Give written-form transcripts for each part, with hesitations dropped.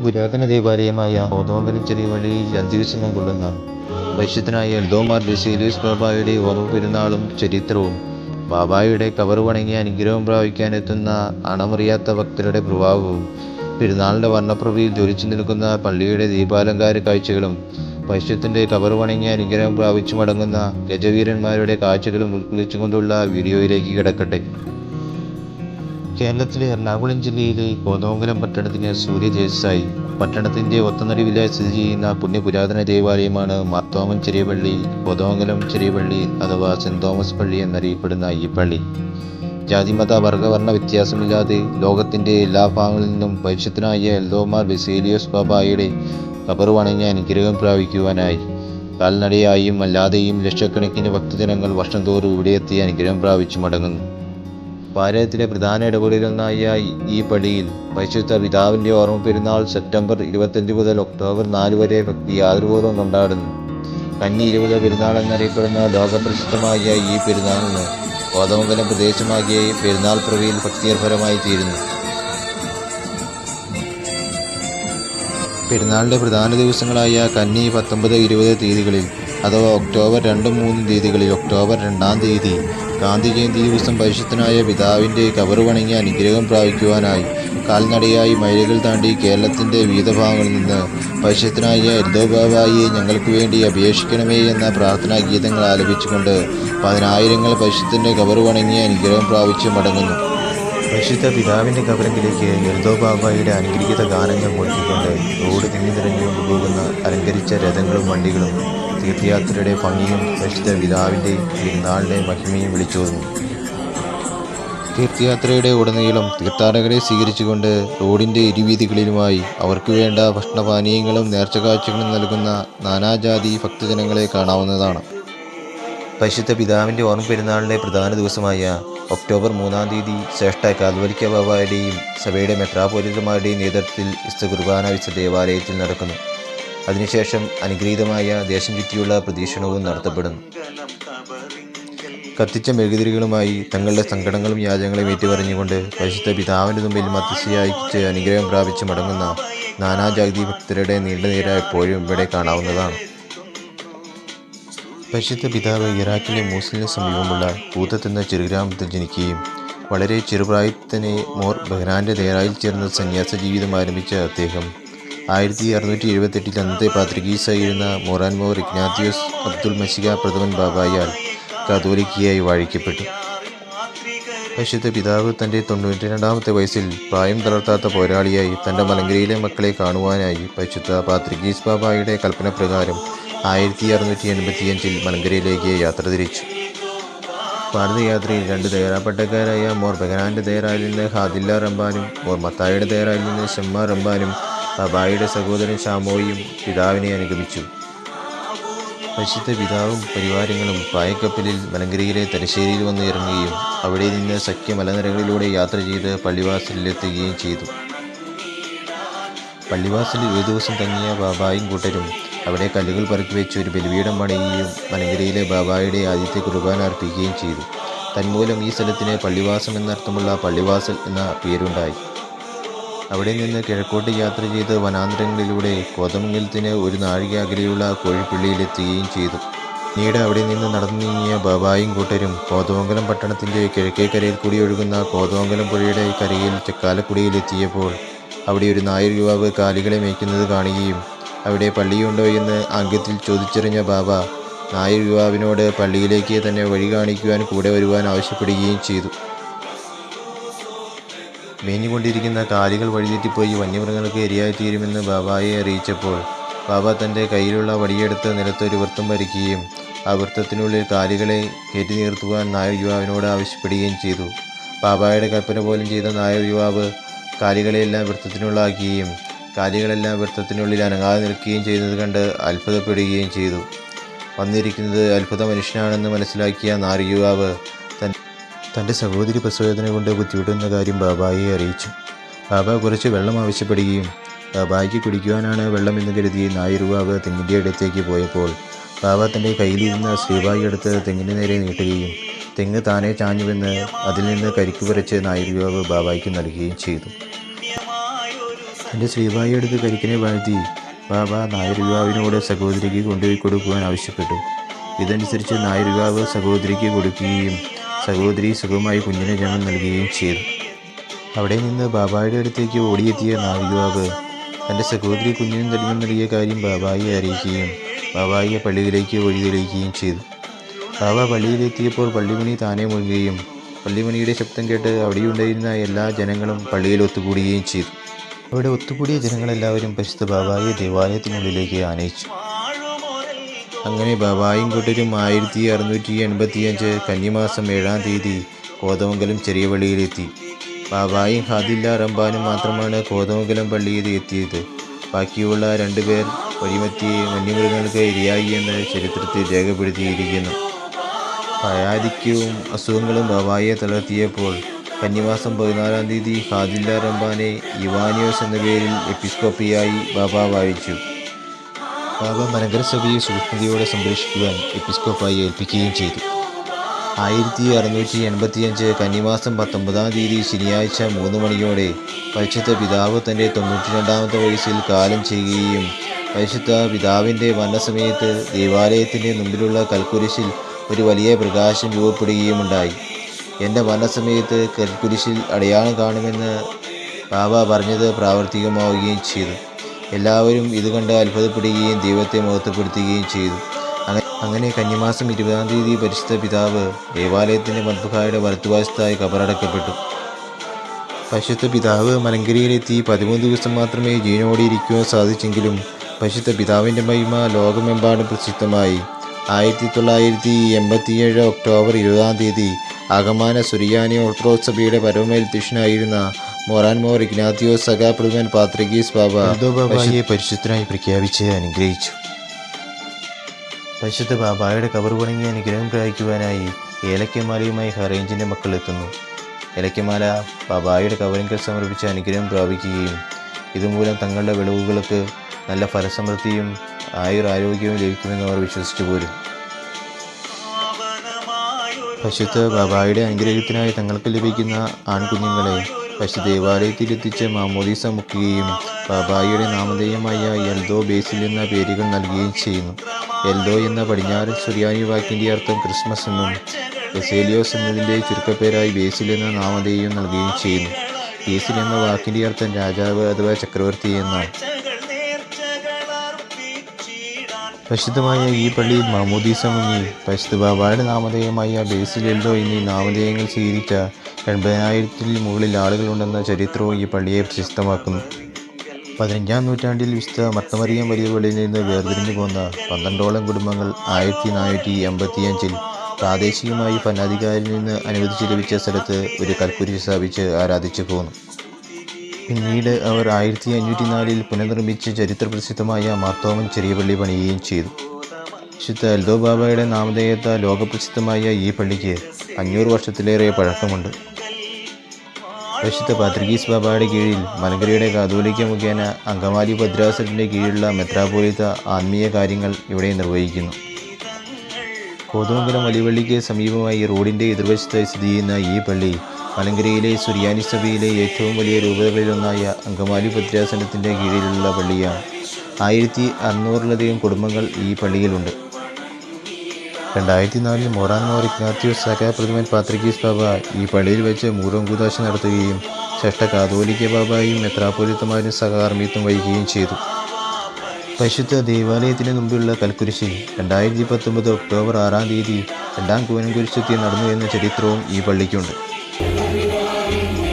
പുരാതന ദേവാലയമായ കോതമംഗലം ചെറിയ പള്ളിയിൽ 5 ദിവസം കൊള്ളുന്ന വൈശുദ്ധനായ എൽദോമാർ ബസേലിയോസ് ബാബായുടെ ഓർമ്മ പെരുന്നാളും ചരിത്രവും, ബാബായുടെ കബർ വണങ്ങി അനുഗ്രഹം പ്രാപിക്കാനെത്തുന്ന അണമറിയാത്ത ഭക്തരുടെ പ്രഭാവവും, പെരുന്നാളിൻ്റെ വർണ്ണപ്രഭയിൽ ജ്വലിച്ചു നിൽക്കുന്ന പള്ളിയുടെ ദീപാലങ്കാര കാഴ്ചകളും, വൈശുദ്ധൻ്റെ കബർ വണങ്ങി അനുഗ്രഹം പ്രാപിച്ചു മടങ്ങുന്ന ഗജവീരന്മാരുടെ കാഴ്ചകളും ഉൾക്കൊള്ളിച്ചുകൊണ്ടുള്ള വീഡിയോയിലേക്ക് കിടക്കട്ടെ. കേരളത്തിലെ എറണാകുളം ജില്ലയിലെ കോതമംഗലം പട്ടണത്തിന് സൂര്യതേജസ്സായി പട്ടണത്തിൻ്റെ ഒത്തനടുവിലായി സ്ഥിതി ചെയ്യുന്ന പുണ്യപുരാതന ദേവാലയമാണ് മാർത്തോമൻ ചെറിയ പള്ളി, കോതമംഗലം ചെറിയ പള്ളി അഥവാ സെൻറ് തോമസ് പള്ളി എന്നറിയപ്പെടുന്ന ഈ പള്ളി. ജാതിമത വർഗവർണ്ണ വ്യത്യാസമില്ലാതെ ലോകത്തിൻ്റെ എല്ലാ ഭാഗങ്ങളിൽ നിന്നും പരിശുദ്ധനായ എൽദോമാർ ബസേലിയോസ് ബാബായുടെ ഖബർ വണങ്ങി അനുഗ്രഹം പ്രാപിക്കുവാനായി കാൽനടയായും അല്ലാതെയും ലക്ഷക്കണക്കിന് ഭക്തജനങ്ങൾ വർഷം തോറും ഇവിടെയെത്തി അനുഗ്രഹം പ്രാപിച്ചു മടങ്ങുന്നു. ഭാരതത്തിലെ പ്രധാന ഇടപെടലൊന്നായ ഈ പള്ളിയിൽ പരിശുദ്ധ പിതാവിൻ്റെ ഓർമ്മ പെരുന്നാൾ സെപ്റ്റംബർ 25 മുതൽ ഒക്ടോബർ 4 വരെ ഭക്തി ആദരപൂർവ്വം കൊണ്ടാടുന്നു. കന്നി 20 പെരുന്നാൾ എന്നറിയപ്പെടുന്ന ലോകപ്രസിദ്ധമായ ഈ പെരുന്നാളിന് കോതമംഗലം പ്രദേശമാകിയ പെരുന്നാൾ പ്രവയിൽ ഭക്തിനിർഭരമായി തീരുന്നു. പെരുന്നാളിൻ്റെ പ്രധാന ദിവസങ്ങളായ കന്നി 19, 20 തീയതികളിൽ അഥവാ ഒക്ടോബർ 2, 3 തീയതികളിൽ ഒക്ടോബർ 2-ാം തീയതി ഗാന്ധി ജയന്തി ദിവസം പരിശുദ്ധനായ പിതാവിൻ്റെ ഖബർ വണങ്ങി അനുഗ്രഹം പ്രാപിക്കുവാനായി കാൽനടയായി മൈലുകൾ താണ്ടി കേരളത്തിൻ്റെ വിവിധ ഭാഗങ്ങളിൽ നിന്ന് പരിശുദ്ധനായ എൽദോ ബാബായെ ഞങ്ങൾക്ക് വേണ്ടി അപേക്ഷിക്കണമേ എന്ന പ്രാർത്ഥനാ ഗീതങ്ങൾ ആലപിച്ചുകൊണ്ട് പതിനായിരങ്ങൾ പരിശുദ്ധൻ്റെ ഖബർ വണങ്ങി അനുഗ്രഹം പ്രാപിച്ച് മടങ്ങുന്നു. പരിശുദ്ധ പിതാവിൻ്റെ ഖബറിലേക്ക് എൽദോ ബാബായുടെ അനുഗ്രഹീത ഗാനങ്ങൾ മുഴക്കിക്കൊണ്ട് റോഡ് തിങ്ങി നിറഞ്ഞുകൊണ്ട് പോകുന്ന അലങ്കരിച്ച രഥങ്ങളും വണ്ടികളും തീർത്ഥയാത്രയുടെ ഭംഗിയും പരിശുദ്ധ പിതാവിൻ്റെ പെരുന്നാളിൻ്റെ മഹിമയും വിളിച്ചോതുന്നു. തീർത്ഥയാത്രയുടെ ഉടനീളം തീർത്ഥാടകരെ സ്വീകരിച്ചുകൊണ്ട് റോഡിൻ്റെ ഇരുവീതികളിലുമായി അവർക്ക് വേണ്ട ഭക്ഷണപാനീയങ്ങളും നേർച്ചക്കാഴ്ചകളും നൽകുന്ന നാനാജാതി ഭക്തജനങ്ങളെ കാണാവുന്നതാണ്. പരിശുദ്ധ പിതാവിൻ്റെ ഓർമ്മ പെരുന്നാളിൻ്റെ പ്രധാന ദിവസമായ ഒക്ടോബർ 3-ാം തീയതി ശ്രേഷ്ഠ കാതോലിക്ക ബാബായുടെയും സഭയുടെ മെത്രാപ്പോലീത്തമാരുടെയും നേതൃത്വത്തിൽ വിശുദ്ധ കുർബാന വിശുദ്ധ ദേവാലയത്തിൽ നടക്കുന്നു. അതിനുശേഷം അനുഗ്രഹീതമായ ദേശം ചുറ്റിയുള്ള പ്രദക്ഷിണവും നടത്തപ്പെടുന്നു. കത്തിച്ച മെഴുകുതിരികളുമായി തങ്ങളുടെ സങ്കടങ്ങളും യാചനകളും ഏറ്റുപറഞ്ഞുകൊണ്ട് പരിശുദ്ധ പിതാവിൻ്റെ മുമ്പിൽ മധ്യസ്ഥയായിച്ച് അനുഗ്രഹം പ്രാപിച്ച് മടങ്ങുന്ന നാനാജാതി ഭക്തരുടെ നീണ്ട നിര എപ്പോഴും ഇവിടെ കാണാവുന്നതാണ്. പരിശുദ്ധ പിതാവ് ഇറാഖിലെ മൂസിലിന് സമീപമുള്ള കൂത്തത്ത് എന്ന ചെറുഗ്രാമത്തിൽ ജനിക്കുകയും വളരെ ചെറുപ്രായത്തിൽ തന്നെ മോർ ബഹ്റാൻ്റെ ദേറായിൽ ചേർന്ന് സന്യാസ ജീവിതം ആരംഭിച്ച അദ്ദേഹം 1678 അന്നത്തെ പാത്രികീസായിരുന്ന മോറാൻമോർ ഇഗ്നാത്തിയോസ് അബ്ദുൽ മശിക പ്രഥമൻ ബാബായാൽ കാതോലിക്കയായി വാഴിക്കപ്പെട്ടു. പരിശുദ്ധ പിതാവ് തൻ്റെ 92-ാമത്തെ വയസ്സിൽ പ്രായം തളർത്താത്ത പോരാളിയായി തൻ്റെ മലങ്കരയിലെ മക്കളെ കാണുവാനായി പരിശുദ്ധ പാത്രികീസ് ബാബായുടെ കൽപ്പന പ്രകാരം 1685 മലങ്കരയിലേക്ക് യാത്ര തിരിച്ചു. ഭാരതയാത്രയിൽ 2 ദേറാപ്പട്ടക്കാരായ മോർ ബഹ്റാൻ്റെ ദേറായിൽ നിന്ന് ഹാദില്ല റംബാനും മോർ മത്തായുടെ ദേറായിൽ നിന്ന് ഷമ്മ റംബാനും ബാബായുടെ സഹോദരൻ ഷാമോയും പിതാവിനെ അനുഗമിച്ചു. പരിശുദ്ധ പിതാവും പരിവാരങ്ങളും പായക്കപ്പലിൽ മലങ്കരയിലെ തലശ്ശേരിയിൽ വന്ന് ഇറങ്ങുകയും അവിടെ നിന്ന് സഖ്യ മലനിരകളിലൂടെ യാത്ര ചെയ്ത് പള്ളിവാസലിലെത്തുകയും ചെയ്തു. പള്ളിവാസലിൽ 1 ദിവസം തങ്ങിയ ബാബായും കൂട്ടരും അവിടെ കല്ലുകൾ പറക്കി വെച്ച് ഒരു ബലിപീഠം പണിയുകയും മലങ്കരയിലെ ബാബായുടെ ആദ്യത്തെ കുർബാന അർപ്പിക്കുകയും ചെയ്തു. തന്മൂലം ഈ സ്ഥലത്തിന് പള്ളിവാസം എന്നർത്ഥമുള്ള പള്ളിവാസൽ എന്ന പേരുണ്ടായി. അവിടെ നിന്ന് കിഴക്കോട്ട് യാത്ര ചെയ്ത് വനാന്തരങ്ങളിലൂടെ കോതമംഗലത്തിന് 1 നാഴിക അകലെയുള്ള കോഴിപ്പള്ളിയിലെത്തുകയും ചെയ്തു. പിന്നീട് അവിടെ നിന്ന് നടന്നു നീങ്ങിയ ബാബായും കൂട്ടരും കോതമംഗലം പട്ടണത്തിൻ്റെ കിഴക്കേക്കരയിൽ കൂടി ഒഴുകുന്ന കോതമംഗലം പുഴയുടെ കരയിൽ ചെക്കാലക്കുടിയിലെത്തിയപ്പോൾ അവിടെ ഒരു നായർ യുവാവ് കാലികളെ മേയ്ക്കുന്നത് കാണുകയും അവിടെ പള്ളിയുണ്ടോ എന്ന് ആംഗ്യത്തിൽ ചോദിച്ചറിഞ്ഞ ബാബ നായർ യുവാവിനോട് പള്ളിയിലേക്ക് തന്നെ വഴി കാണിക്കുവാൻ കൂടെ വരുവാൻ ആവശ്യപ്പെടുകയും ചെയ്തു. മേഞ്ഞുകൊണ്ടിരിക്കുന്ന കാലികൾ വഴിതെറ്റിപ്പോയി വന്യമൃഗങ്ങൾക്ക് ഇരയായിത്തീരുമെന്ന് ബാബായെ അറിയിച്ചപ്പോൾ ബാബ തൻ്റെ കയ്യിലുള്ള വടിയെടുത്ത് നിലത്തൊരു വൃത്തം വരയ്ക്കുകയും ആ വൃത്തത്തിനുള്ളിൽ കാലികളെ കയറ്റി നിർത്തുവാൻ നായർ യുവാവിനോട് ആവശ്യപ്പെടുകയും ചെയ്തു. ബാബായുടെ കൽപ്പന പോലും ചെയ്ത നായർ യുവാവ് കാലികളെയെല്ലാം വൃത്തത്തിനുള്ളിലാക്കുകയും കാലികളെല്ലാം വൃത്തത്തിനുള്ളിൽ അനങ്ങാതെ നിൽക്കുകയും ചെയ്യുന്നത് കണ്ട് അത്ഭുതപ്പെടുകയും ചെയ്തു. വന്നിരിക്കുന്നത് അത്ഭുത മനുഷ്യനാണെന്ന് മനസ്സിലാക്കിയ നായർ യുവാവ് തൻ്റെ സഹോദരി പ്രസവവേദന കൊണ്ട് ബുദ്ധിമുട്ടുന്ന കാര്യം ബാബായെ അറിയിച്ചു. ബാബ കുറച്ച് വെള്ളം ആവശ്യപ്പെടുകയും ബാബായ്ക്ക് കുടിക്കുവാനാണ് വെള്ളമെന്ന് കരുതി നായർ യുവാവ് തെങ്ങിൻ്റെ അടുത്തേക്ക് പോയപ്പോൾ ബാബ തൻ്റെ കയ്യിലിരുന്ന ശ്രീവായി എടുത്ത് തെങ്ങിന് നേരെ നീട്ടുകയും തെങ്ങ് താനെ ചാഞ്ഞുവെന്ന് അതിൽ നിന്ന് കരിക്ക് പറിച്ച് നായർ യുവാവ് ബാബായ്ക്ക് നൽകുകയും ചെയ്തു. തൻ്റെ ശ്രീബായി എടുത്ത് കരിക്കിനെ വാഴ്ത്തി ബാബ നായർ യുവാവിനോട് സഹോദരിക്ക് കൊണ്ടുപോയി കൊടുക്കുവാൻ ആവശ്യപ്പെട്ടു. ഇതനുസരിച്ച് നായർ യുവാവ് സഹോദരിക്ക് കൊടുക്കുകയും സഹോദരി സുഖമായി കുഞ്ഞിന് ജന്മം നൽകുകയും ചെയ്തു. അവിടെ നിന്ന് ബാബായുടെ അടുത്തേക്ക് ഓടിയെത്തിയ നായർ യുവാവ് തൻ്റെ സഹോദരി കുഞ്ഞിനും ജന്മം നൽകിയ കാര്യം ബാബായെ അറിയിക്കുകയും ബാബായെ പള്ളിയിലേക്ക് വഴി തെളിയിക്കുകയും ചെയ്തു. ബാബ പള്ളിയിലെത്തിയപ്പോൾ പള്ളിമണി താനെ മുഴുകുകയും പള്ളിമണിയുടെ ശബ്ദം കേട്ട് അവിടെയുണ്ടായിരുന്ന എല്ലാ ജനങ്ങളും പള്ളിയിൽ ഒത്തുകൂടുകയും ചെയ്തു. അവിടെ ഒത്തുകൂടിയ ജനങ്ങളെല്ലാവരും പരിശുദ്ധ ബാബായെ ദേവാലയത്തിനുള്ളിലേക്ക് ആനയിച്ചു. അങ്ങനെ ബാബായും കൂട്ടരും 1685 കന്നിമാസം 7-ാം തീയതി കോതമംഗലം ചെറിയ പള്ളിയിലെത്തി. ബാബായും ഹാദില്ല റംബാനും മാത്രമാണ് കോതമംഗലം പള്ളിയിൽ എത്തിയത്. ബാക്കിയുള്ള 2 പേർ വഴിമധ്യേ വന്യമൃഗങ്ങൾക്ക് ഇരയായി എന്ന് ചരിത്രത്തിൽ രേഖപ്പെടുത്തിയിരിക്കുന്നു. പ്രായാധിക്യവും അസുഖങ്ങളും ബാബായെ തളർത്തിയപ്പോൾ കന്നിമാസം 14-ാം തീയതി ഹാദില്ല റംബാനെ ഇവാനിയോസ് എന്ന പേരിൽ എപ്പിസ്കോപ്പിയായി ബാബ വാഴിച്ചു. ബാബ മലങ്കര സഭയെ സൂക്ഷ്മതയോടെ സംരക്ഷിക്കുവാൻ എപ്പിസ്കോപ്പായി ഏൽപ്പിക്കുകയും ചെയ്തു. 1685 കന്നിമാസം 19-ാം തീയതി ശനിയാഴ്ച 3 മണിയോടെ പരിശുദ്ധ പിതാവ് തൻ്റെ 92-ാമത്തെ വയസ്സിൽ കാലം ചെയ്യുകയും പരിശുദ്ധ പിതാവിൻ്റെ മരണസമയത്ത് ദേവാലയത്തിൻ്റെ മുമ്പിലുള്ള കൽക്കുരിശിൽ ഒരു വലിയ പ്രകാശം രൂപപ്പെടുകയുമുണ്ടായി. എൻ്റെ മരണസമയത്ത് കൽക്കുരിശിൽ അടയാളം കാണുമെന്ന് ബാബ പറഞ്ഞത് പ്രാവർത്തികമാവുകയും ചെയ്തു. എല്ലാവരും ഇത് കണ്ട് അത്ഭുതപ്പെടുകയും ദൈവത്തെ മഹത്വപ്പെടുത്തുകയും ചെയ്തു. അങ്ങനെ കന്നിമാസം 20-ാം തീയതി പരിശുദ്ധ പിതാവ് ദേവാലയത്തിൻ്റെ മദ്ബഹായുടെ വലത്തുവശത്തായി കബറടക്കപ്പെട്ടു. പരിശുദ്ധ പിതാവ് മലങ്കരയിലെത്തി 13 ദിവസം മാത്രമേ ജീവനോടെ ഇരിക്കുവാൻ സാധിച്ചെങ്കിലും പരിശുദ്ധ പിതാവിൻ്റെ മഹിമ ലോകമെമ്പാടും പ്രസിദ്ധമായി. 1987 ഒക്ടോബർ 20-ാം തീയതി ആഗമാന സുറിയാനി ഓർത്തഡോക്സ് സഭയുടെ പരമേൽധ്യക്ഷനായിരുന്ന മോറാൻമോർ ഇഗ്നാത്തിയോസ് സഖാ പ്രഥമൻ പാത്രികീസ് ബാബ ബാബായെ പരിശുദ്ധനായി പ്രഖ്യാപിച്ച് അനുഗ്രഹിച്ചു. പരിശുദ്ധ ബാബായുടെ കബർ വണങ്ങി അനുഗ്രഹം പ്രാപിക്കുവാനായി ഏലക്കമാലയുമായി ഹറേഞ്ചിൻ്റെ മക്കൾ എത്തുന്നു. ഏലക്കമാല ബാബായുടെ കബറിങ്കൽ സമർപ്പിച്ച് അനുഗ്രഹം പ്രാപിക്കുകയും ഇതുമൂലം തങ്ങളുടെ വിളവുകൾക്ക് നല്ല ഫലസമൃദ്ധിയും ആരോഗ്യവും ലഭിക്കുമെന്ന് അവർ വിശ്വസിച്ചു പോരും. പരിശുദ്ധ ബാബായുടെ അനുഗ്രഹത്തിനായി തങ്ങൾക്ക് ലഭിക്കുന്ന ആൺകുഞ്ഞുങ്ങളെ പരിശുദ്ധ ദേവാലയത്തിലെത്തിച്ച് മാമോദീസ മുക്കുകയും ബാബായുടെ നാമധേയമായ എൽദോ ബേസിൽ എന്ന പേരുകൾ നൽകുകയും ചെയ്യുന്നു. എൽദോ എന്ന പടിഞ്ഞാറൻ സുറിയാനി വാക്കിൻ്റെ അർത്ഥം ക്രിസ്മസ് എന്നും ബെസേലിയോസ് എന്നതിൻ്റെ ചുരുക്കപ്പേരായി ബേസിൽ എന്ന നാമധേയം നൽകുകയും ചെയ്യുന്നു. ബേസിൽ എന്ന വാക്കിൻ്റെ അർത്ഥം രാജാവ് അഥവാ ചക്രവർത്തി എന്നാണ്. പ്രസിദ്ധമായ ഈ പള്ളിയിൽ മാമോദീസ മുങ്ങി പരിശുദ്ധ ബാബായുടെ നാമധേയമായ ബേസിൽ എൽദോ എന്നീ നാമധേയങ്ങൾ സ്വീകരിച്ച 80,000-ൽ മുകളിൽ ആളുകളുണ്ടെന്ന ചരിത്രവും ഈ പള്ളിയെ പ്രശസ്തമാക്കുന്നു. 15-ാം നൂറ്റാണ്ടിൽ വിശുദ്ധ മർത്തമറിയം വലിയ പള്ളിയിൽ നിന്ന് വേർതിരിഞ്ഞു പോന്ന 12ഓളം കുടുംബങ്ങൾ 1485-ൽ പ്രാദേശികമായി ഭരണാധികാരിയിൽ നിന്ന് അനുവദിച്ച് ലഭിച്ച സ്ഥലത്ത് ഒരു കൽക്കുരിശ് സ്ഥാപിച്ച് ആരാധിച്ചു പോന്നു. പിന്നീട് അവർ 1504-ൽ പുനർനിർമ്മിച്ച് ചരിത്രപ്രസിദ്ധമായ മാർത്തോമൻ ചെറിയ പള്ളി പണിയുകയും ചെയ്തു. വിശുദ്ധ എൽദോ ബാബയുടെ നാമധേയത്താൽ ലോകപ്രസിദ്ധമായ ഈ പള്ളിക്ക് 500 വർഷത്തിലേറെ പഴക്കമുണ്ട്. വിശുദ്ധ പാത്രികീസ് ബാബയുടെ കീഴിൽ മലങ്കരയുടെ കാതോലിക്ക മുഖേന അങ്കമാലി ഭദ്രാസനത്തിൻ്റെ കീഴിലുള്ള മെത്രാപ്പോലീത്ത ആത്മീയ കാര്യങ്ങൾ ഇവിടെ നിർവഹിക്കുന്നു. കോതമംഗലം വലിയപള്ളിക്ക് സമീപമായി റോഡിൻ്റെ എതിർവശത്തായി സ്ഥിതി ചെയ്യുന്ന ഈ പള്ളി മലങ്കരയിലെ സുറിയാനി സഭയിലെ ഏറ്റവും വലിയ രൂപതകളിലൊന്നായ അങ്കമാലി ഭദ്രാസനത്തിൻ്റെ കീഴിലുള്ള പള്ളിയാണ്. 1600-ലധികം കുടുംബങ്ങൾ ഈ പള്ളിയിലുണ്ട്. 2004-ൽ മോറാൻമോർ ഇഗ്നാത്തിയോസ് സഖാ പ്രഥമൻ പാത്രികീസ് ബാബ ഈ പള്ളിയിൽ വെച്ച് മൂറോം കൂദാശ നടത്തുകയും ശ്രേഷ്ഠ കാതോലിക്ക ബാബയും മെത്രാപ്പോലീത്തമാരും സഹകാർമ്മിത്വം വഹിക്കുകയും ചെയ്തു. പരിശുദ്ധ ദേവാലയത്തിന് മുമ്പിലുള്ള കൽക്കുരിശിൽ 2019 ഒക്ടോബർ 6-ാം തീയതി 2-ാം കൂനം കുരിശുത്തി നടന്നു എന്ന ചരിത്രവും ഈ പള്ളിക്കുണ്ട്.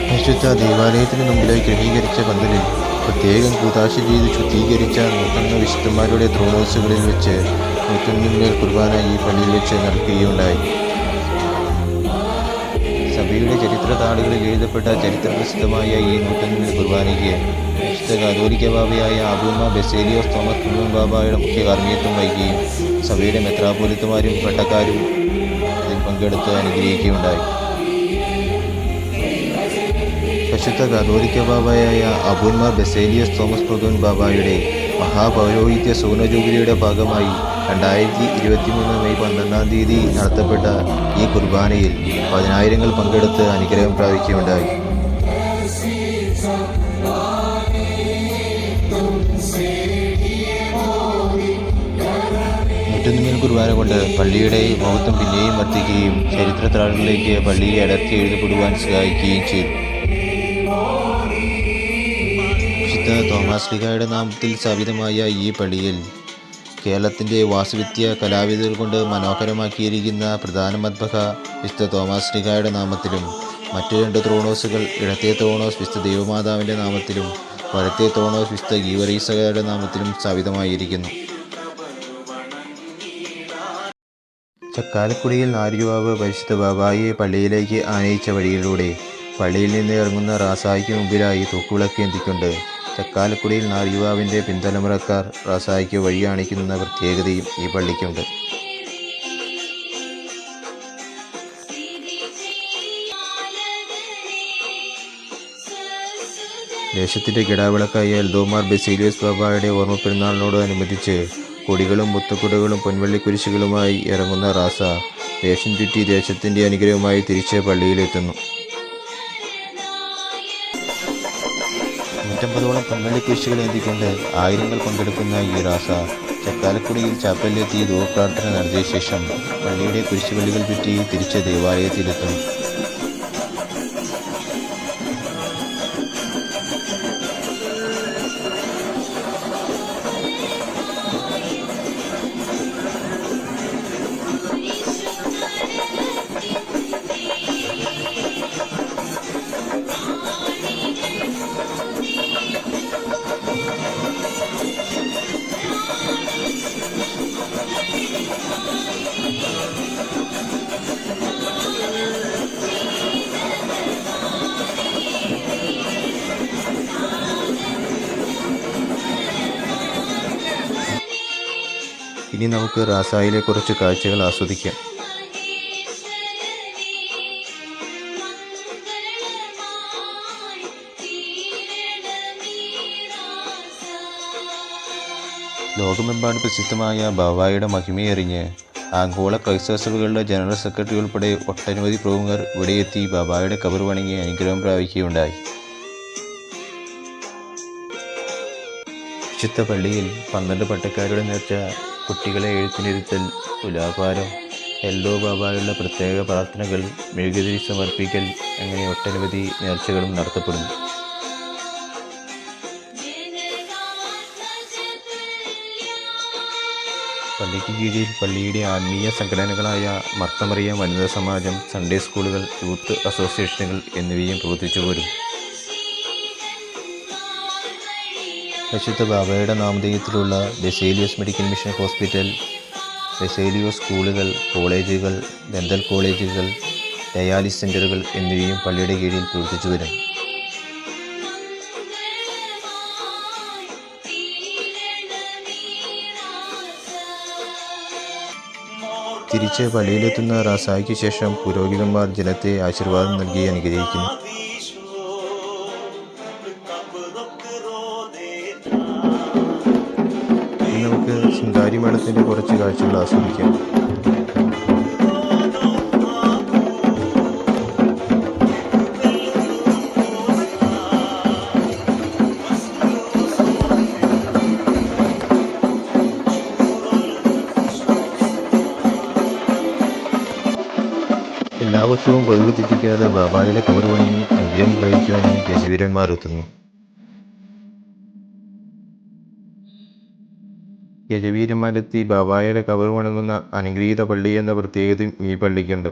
പരിശുദ്ധ ദേവാലയത്തിന് മുമ്പിലായി ക്രമീകരിച്ച പന്തലിൽ പ്രത്യേകം കൂദാശ ചെയ്ത് ശുദ്ധീകരിച്ച 101 വിശുദ്ധന്മാരുടെ ത്രോണോസുകളിൽ വെച്ച് 101 കുർബാന ഈ പള്ളിയിൽ വെച്ച് നടക്കുകയുണ്ടായി. സഭയുടെ ചരിത്ര താളുകളിൽ എഴുതപ്പെട്ട ചരിത്രപ്രസിദ്ധമായ ഈ 101 കുർബാനയ്ക്ക് വിശുദ്ധ കാതോലിക്ക ബാബയായ അബൂമ ബെസേലിയോസ് തോമസ് കുഞ്ഞൻ ബാബയുടെ മുഖ്യ കാർമ്മികത്വം വഹിക്കുകയും സഭയുടെ മെത്രാപ്പോലിത്തമാരും പട്ടക്കാരും ഇതിൽ പങ്കെടുത്ത് അനുഗ്രഹിക്കുകയുണ്ടായി. പരിശുദ്ധ കാതോലിക്ക ബാബയായ അബൂന്മാർ ബെസേലിയസ് തോമസ് പ്രഥമൻ ബാബയുടെ മഹാപൗരോഹിത്യ സുവർണ ജൂബിലിയുടെ ഭാഗമായി 2023 മെയ് 12-ാം തീയതി നടത്തപ്പെട്ട ഈ കുർബാനയിൽ 10,000-ങ്ങൾ പങ്കെടുത്ത് അനുഗ്രഹം പ്രാപിക്കുകയുണ്ടായി. മിന്നുമിന്നൽ കുർബാന കൊണ്ട് പള്ളിയുടെ മഹത്വം പിന്നെയും വർദ്ധിക്കുകയും ചരിത്രത്താളുകളിലേക്ക് പള്ളിയെ അടർത്തി എഴുതപ്പെടുവാൻ സഹായിക്കുകയും ചെയ്തു. വിശുദ്ധ തോമാസ് ശ്ലീഹായുടെ നാമത്തിൽ സ്ഥാപിതമായ ഈ പള്ളിയിൽ കേരളത്തിൻ്റെ വാസ്തുവിദ്യ കലാവിധികൾ കൊണ്ട് മനോഹരമാക്കിയിരിക്കുന്ന പ്രധാന മദ്ബഹ വിശുദ്ധ തോമാസ് ശ്ലീഹായുടെ നാമത്തിലും മറ്റു 2 ത്രോണോസുകൾ ഇടത്തെ ത്രോണോസ് വിശുദ്ധ ദൈവമാതാവിൻ്റെ നാമത്തിലും വലത്തെ ത്രോണോസ് വിശുദ്ധ ഗീവറീസയുടെ നാമത്തിലും സ്ഥാപിതമായിരിക്കുന്നു. ചക്കാലക്കുടിയിൽ നാരിയുവാവ് പരിശുദ്ധ ബാബായെ പള്ളിയിലേക്ക് ആനയിച്ച വഴിയിലൂടെ പള്ളിയിൽ നിന്ന് ഇറങ്ങുന്ന റാസായിക്ക് മുമ്പിലായി തൂക്കുവിളക്ക് എന്തിക്കൊണ്ട് ചക്കാലക്കുടിയിൽ നാരിയുവാവിൻ്റെ പിന്തലമുറക്കാർ റാസായിക്ക് വഴി കാണിക്കുന്ന പ്രത്യേകതയും ഈ പള്ളിക്കുണ്ട്. ദേശത്തിൻ്റെ കിടാവിളക്കായ എൽദോമാർ ബസേലിയോസ് ബാബായുടെ ഓർമ്മ പെരുന്നാളിനോടനുബന്ധിച്ച് കൊടികളും മുത്തുക്കുടകളും പൊൻവള്ളിക്കുരിശുകളുമായി ഇറങ്ങുന്ന റാസ ദേശം ചുറ്റി ദേശത്തിൻ്റെ അനുഗ്രഹവുമായി തിരിച്ച് പള്ളിയിലെത്തുന്നു. 150ഓളം പൊൻവള്ളിക്കുരിശുകൾ ഏന്തിക്കൊണ്ട് ആയിരങ്ങൾ പങ്കെടുക്കുന്ന ഈ റാസ ചക്കാലക്കുടിയിൽ ചാപ്പലിലെത്തി ധൂപപ്രാർത്ഥന നടത്തിയ ശേഷം പള്ളിയുടെ കുരിശുപള്ളികൾ ചുറ്റി തിരിച്ച് ദേവാലയത്തിലെത്തുന്നു. ഇനി നമുക്ക് റാസായിലെ കുറച്ച് കാഴ്ചകൾ ആസ്വദിക്കാം. ലോകമെമ്പാടും പ്രസിദ്ധമായ ബാബായുടെ മഹിമയറിഞ്ഞ് ആഗോള ക്രൈസ്തവ സഭകളുടെ ജനറൽ സെക്രട്ടറി ഉൾപ്പെടെ ഒട്ടനവധി പ്രമുഖർ ഇവിടെയെത്തി ബാബായുടെ ഖബർ വണങ്ങി അനുഗ്രഹം പ്രാപിക്കുകയുണ്ടായി. വിശുദ്ധ പള്ളിയിൽ 12 പട്ടക്കാരുടെ നേർച്ച, കുട്ടികളെ എഴുത്തിനിരുത്തൽ, തുലാഭാരം, എൽദോ ബാബായുള്ള പ്രത്യേക പ്രാർത്ഥനകൾ, മെഴുകുതിരി സമർപ്പിക്കൽ അങ്ങനെ ഒട്ടനവധി നേർച്ചകളും നടത്തപ്പെടുന്നു. പള്ളിക്ക് കീഴിൽ പള്ളിയുടെ ആത്മീയ സംഘടനകളായ മർത്തമറിയം വനിതാ സമാജം, സൺഡേ സ്കൂളുകൾ, യൂത്ത് അസോസിയേഷനുകൾ എന്നിവയും പ്രവർത്തിച്ചു പോരും. വിശുദ്ധ ബാബയുടെ നാമധേയത്തിലുള്ള Baselios medical mission hospital, Baselios സ്കൂളുകൾ, കോളേജുകൾ, ഡെന്റൽ കോളേജുകൾ, ഡയാലിസിസ് സെൻ്ററുകൾ എന്നിവയും പള്ളിയുടെ കീഴിൽ പ്രവർത്തിച്ചു വരും. തിരിച്ച് പള്ളിയിലെത്തുന്ന റാസായിക്ക് ശേഷം പുരോഹിതന്മാർ ജനത്തെ ആശീർവാദം നൽകി അനുഗ്രഹിക്കുന്നു. നമുക്ക് ശിങ്കാരി മേളത്തിൻ്റെ കുറച്ച് കാഴ്ചകൾ ആസ്വദിക്കാം. എല്ലാ വർഷവും പതിവ് തെറ്റിക്കാതെ ബാബായുടെ ഖബർ വണങ്ങി അനുഗ്രഹം കഴിക്കുവാനും യശവീരന്മാർ എത്തുന്നു. യജവീരന്മാരെത്തി ബാബായുടെ ഖബർ വണങ്ങുന്ന അനുഗ്രഹീത പള്ളി എന്ന പ്രത്യേകതയും ഈ പള്ളിക്കുണ്ട്.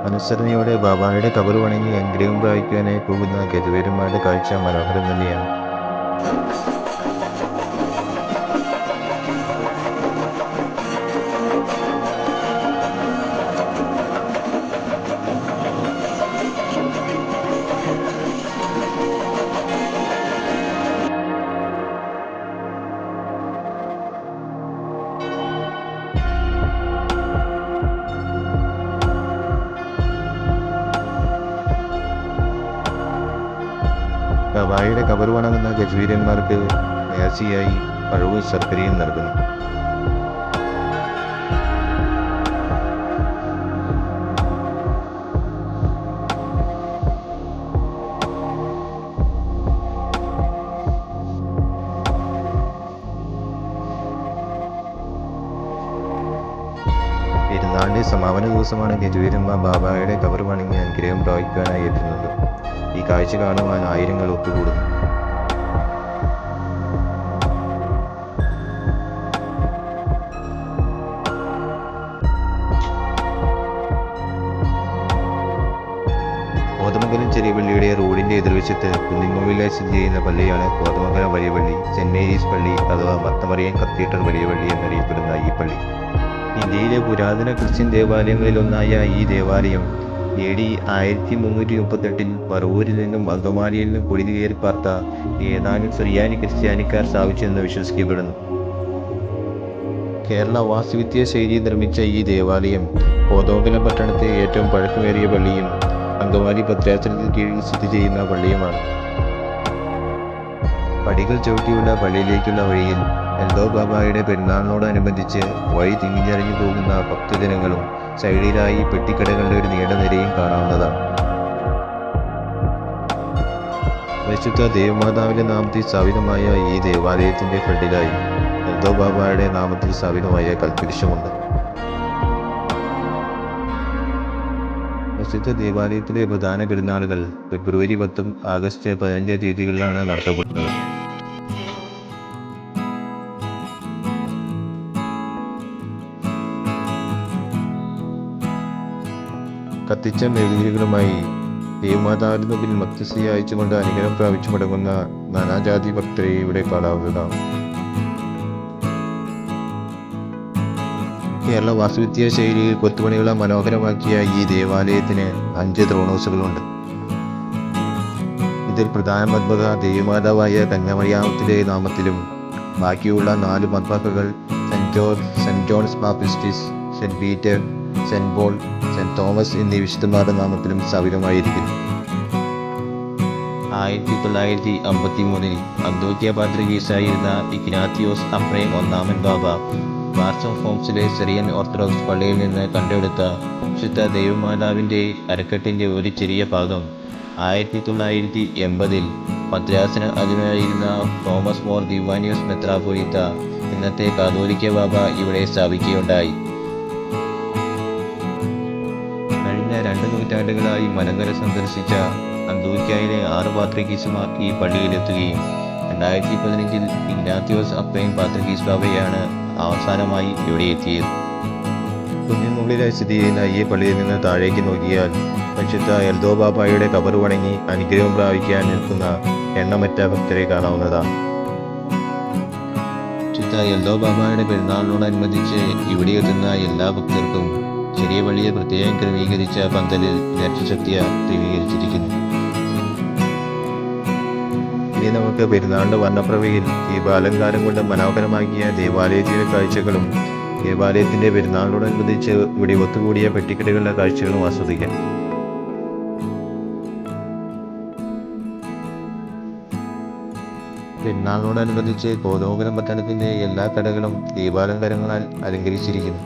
അനുസരണയോടെ ബാബായുടെ ഖബർ വണങ്ങി അനുഗ്രഹം പ്രാപിക്കുവാനായി പോകുന്ന ഗജവീരന്മാരുടെ കാഴ്ച മനോഹരം തന്നെയാണ്. ബാബായുടെ ഖബർ വണങ്ങുന്ന ഗജവീരന്മാർക്ക് നേർച്ചയായി പഴവും ശർക്കരയും നൽകുന്നു. സമാപന ദിവസമാണ് ഗജവീരമ്മ ബാബായുടെ കബർ വണങ്ങി അനുഗ്രഹം പ്രാപിക്കാനായി എത്തുന്നത്. ഈ കാഴ്ച കാണുവാൻ ആയിരങ്ങൾ ഒത്തുകൂടുന്നു. കോതമംഗലം ചെറിയ പള്ളിയുടെ റോഡിന്റെ എതിർവശത്ത് കുന്നിൻമുകളിലായി സ്ഥിതി ചെയ്യുന്ന പള്ളിയാണ് കോതമംഗലം വലിയ പള്ളി, സെന്റ് മേരീസ് പള്ളി അഥവാ മത്തമറിയം കത്തീഡ്രൽ വലിയ പള്ളി എന്നറിയപ്പെടുന്ന ഈ പള്ളി. ഇന്ത്യയിലെ പുരാതന ക്രിസ്ത്യൻ ദേവാലയങ്ങളിലൊന്നായ ഈ ദേവാലയം AD 1338 പറവൂരിൽ നിന്നും അങ്കമാലിയിൽ നിന്നും കുടിയേറി പാർത്ത ഏതാനും സുറിയാനി ക്രിസ്ത്യാനിക്കാർ സ്ഥാപിച്ചെന്ന് വിശ്വസിക്കപ്പെടുന്നു. കേരള വാസ്തുവിദ്യാ ശൈലി നിർമ്മിച്ച ഈ ദേവാലയം കോതമംഗലം പട്ടണത്തെ ഏറ്റവും പഴക്കമേറിയ പള്ളിയും അങ്കമാലി ഭദ്രാസനത്തിന് കീഴിൽ സ്ഥിതി ചെയ്യുന്ന പള്ളിയുമാണ്. പടികൾ ചവിട്ടിയുള്ള പള്ളിയിലേക്കുള്ള വഴിയിൽ എൽദോ ബാബായുടെ പെരുന്നാളിനോടനുബന്ധിച്ച് വഴി തിങ്ങിഞ്ഞറിഞ്ഞു പോകുന്ന ഭക്തജനങ്ങളും സൈഡിലായി പെട്ടിക്കടകളുടെ ഒരു നീണ്ട നിരയും കാണാവുന്നതാണ്. വിശുദ്ധ ദേവമാതാവിന്റെ നാമത്തിൽ സ്ഥാപിതമായ ഈ ദേവാലയത്തിന്റെ ഫ്രണ്ടിലായി എൽദോ ബാബായുടെ നാമത്തിൽ സ്ഥാപിതമായ കൽക്കുരിശുമുണ്ട്. വിശുദ്ധ ദേവാലയത്തിലെ പ്രധാന പെരുന്നാളുകൾ ഫെബ്രുവരി 10 ആഗസ്റ്റ് 15 തീയതികളിലാണ് നടത്തപ്പെടുന്നത്. കത്തിച്ച മെഴുകുതിരികളുമായി ദേവമാതാവിന് മുമ്പിൽ മധ്യസ്ഥ അയച്ചുകൊണ്ട് അനുഗ്രഹം പ്രാപിച്ചു മടങ്ങുന്ന നാനാജാതി ഭക്തരെ ഇവിടെ കാണാവുന്നതാണ്. കേരള വാസ്തുവിദ്യാ ശൈലിയിൽ കൊത്തുപണികളെ മനോഹരമാക്കിയ ഈ ദേവാലയത്തിന് 5 ത്രോണോസുകളുണ്ട്. ഇതിൽ പ്രധാന മദ്ബഹ ദേവമാതാവായ കന്യാമറിയാമത്തിന്റെ നാമത്തിലും ബാക്കിയുള്ള 4 മദ്ബഹകൾ saint Johns baptist, saint Peter, saint Paul, saint Thomas എന്നീ വിശുദ്ധന്മാരുടെ നാമത്തിലും സ്ഥാപിതമായിരിക്കുന്നു. 1953 അന്തോക്യ പാത്രികീസായിരുന്ന ഇഗ്നാത്തിയോസ് അഫ്രൈം ഒന്നാമൻ ബാബ വാർസം ഫോംസിലെ സിറിയൻ ഓർത്തഡോക്സ് പള്ളിയിൽ നിന്ന് കണ്ടെടുത്ത വിശുദ്ധ ദേവമാതാവിൻ്റെ അരക്കെട്ടിൻ്റെ ഒരു ചെറിയ ഭാഗം 1980 ഭദ്രാസന അധിപനായിരുന്ന തോമസ് മോർ ദിവ്വാനിയോസ് മെത്രാപ്പൊലീത്ത ഇന്നത്തെ കാതോലിക്ക ബാബ ഇവിടെ സ്ഥാപിക്കുകയുണ്ടായി. കഴിഞ്ഞ 2 നൂറ്റാണ്ടുകളായി മലങ്കര സന്ദർശിച്ച അന്തോക്യയിലെ 6 പാത്രികീസുമാർ ഈ പള്ളിയിലെത്തുകയും 2015 ഇഗ്നാത്തിയോസ് അഫ്രൈം പാത്രികീസ് ബാബയാണ് അവസാനമായി ഇവിടെ എത്തിയത്. കുന്നിനുള്ളിലായി സ്ഥിതി ചെയ്യുന്ന ഈ പള്ളിയിൽ നിന്ന് താഴേക്ക് നോക്കിയാൽ പരിശുദ്ധ എൽദോ ബാബായുടെ കബർ വണങ്ങി അനുഗ്രഹം പ്രാപിക്കാൻ നിൽക്കുന്ന എണ്ണമറ്റ ഭക്തരെ കാണാവുന്നതാണ്. പരിശുദ്ധ എൽദോ ബാബായുടെ പെരുന്നാളിനോടനുബന്ധിച്ച് ഇവിടെ എത്തുന്ന എല്ലാ ഭക്തർക്കും ചെറിയ പള്ളിയെ പ്രത്യേകം ക്രമീകരിച്ച പന്തലിൽ ദർശനശക്തിയ ക്രമീകരിച്ചിരിക്കുന്നു. ഇനി നമുക്ക് പെരുന്നാളിന്റെ വർണ്ണപ്രഭയിൽ ദീപാലങ്കാരം കൊണ്ട് മനോഹരമാക്കിയ ദേവാലയത്തിലെ കാഴ്ചകളും ദേവാലയത്തിന്റെ പെരുന്നാളിനോടനുബന്ധിച്ച് ഇവിടെ ഒത്തുകൂടിയ പെട്ടിക്കെട്ടുകളുടെ കാഴ്ചകളും ആസ്വദിക്കാം. പെരുന്നാളിനോടനുബന്ധിച്ച് കോതമംഗലം പട്ടണത്തിന്റെ എല്ലാ കടകളും ദീപാലങ്കാരങ്ങളാൽ അലങ്കരിച്ചിരിക്കുന്നു.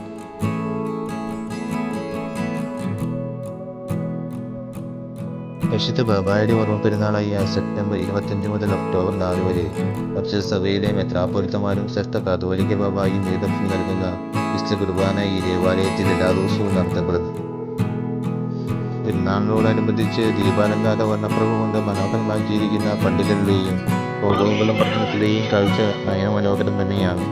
വിശുദ്ധ ബാബായുടെ ഓർമ്മ പെരുന്നാളായ സെപ്റ്റംബർ 25 മുതൽ ഒക്ടോബർ 4 വരെ പരിശുദ്ധ സഭയിലെ മെത്രാപ്പൊലീത്തമാരും ശ്രേഷ്ഠ കാതോലിക്ക ബാബായും നേതൃത്വം നൽകുന്ന വിശുദ്ധ കുർബാന ഈ ദേവാലയത്തിൽ എല്ലാ ദിവസവും നടത്തപ്പെടുന്നു. പെരുന്നാളിനോടനുബന്ധിച്ച് ദീപാലങ്കാര വർണ്ണപ്രഭ കൊണ്ട് മനോഹരമാക്കിയിരിക്കുന്ന പള്ളികളുടെയും കോതമംഗലം പട്ടണത്തിലെയും കാഴ്ച നയന മനോഹരം തന്നെയാണ്.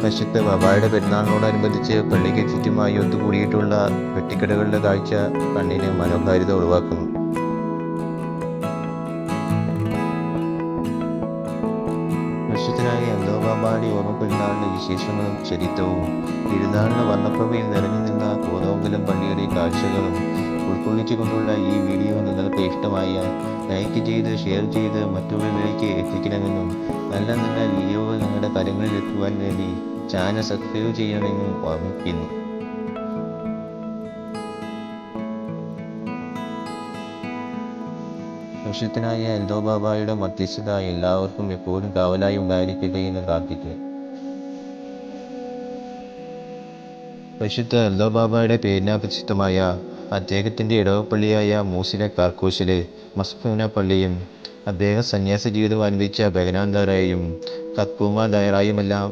പരിശുദ്ധ ബാബായുടെ പെരുന്നാളിനോടനുബന്ധിച്ച് പള്ളിക്ക് ചുറ്റുമായി ഒത്തുകൂടിയിട്ടുള്ള വെട്ടിക്കടകളുടെ കാഴ്ച കണ്ണിന് മനോഹാരിത ഉളവാക്കുന്നു. വിശുദ്ധനായ എൽദോ ബാബായുടെ ഓർമ്മ പെരുന്നാളിന്റെ വിശേഷങ്ങളും ചരിത്രവും പെരുന്നാളിന്റെ വർണ്ണപ്രഭയിൽ നിറഞ്ഞു നിന്ന കോതമംഗലം പള്ളിയുടെ കാഴ്ചകളും ഉൾക്കൊള്ളിച്ചുകൊണ്ടുള്ള ഈ വീഡിയോ നിങ്ങൾക്ക് ഇഷ്ടമായാൽ ലൈക്ക് ചെയ്ത് ഷെയർ ചെയ്ത് മറ്റുള്ളവരിലേക്ക് എത്തിക്കണമെന്നും നല്ല നല്ല വീഡിയോകൾ നിങ്ങളുടെ കരങ്ങളിൽ എത്തുവാൻ വേണ്ടി ചാനൽ സബ്സ്ക്രൈബ് ചെയ്യണമെന്നും ഓർമ്മിപ്പിക്കുന്നു. വിശുദ്ധനായ എൽദോ ബാബായുടെ മധ്യസ്ഥത എല്ലാവർക്കും എപ്പോഴും കാവലായി ഉണ്ടായിരിക്കുകയെന്ന് പ്രാർത്ഥിക്കുന്നു. പരിശുദ്ധ എൽദോ ബാബയുടെ പേരിനാൽ പ്രസിദ്ധമായ അദ്ദേഹത്തിൻ്റെ ഇടവപ്പള്ളിയായ മൂസിലെ കാർക്കൂശിലെ മസ്ഫൂന പള്ളിയും അദ്ദേഹം സന്യാസ ജീവിതം ആരംഭിച്ച ബഹനാൻ ദാറയും ഖത്പൂമ ദായറായുമെല്ലാം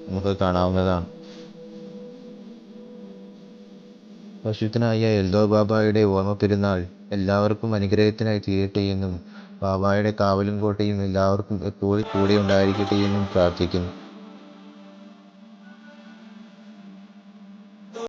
നമുക്ക് കാണാവുന്നതാണ്. പരിശുദ്ധനായ എൽദോ ബാബയുടെ ഓർമ്മ പെരുന്നാൾ എല്ലാവർക്കും അനുഗ്രഹത്തിനായി തീരട്ടെയെന്നും ബാബായുടെ കാവലും കോട്ടയും എല്ലാവർക്കും എപ്പോഴും കൂടെ ഉണ്ടായിരിക്കട്ടെയെന്നും പ്രാർത്ഥിക്കുന്നു.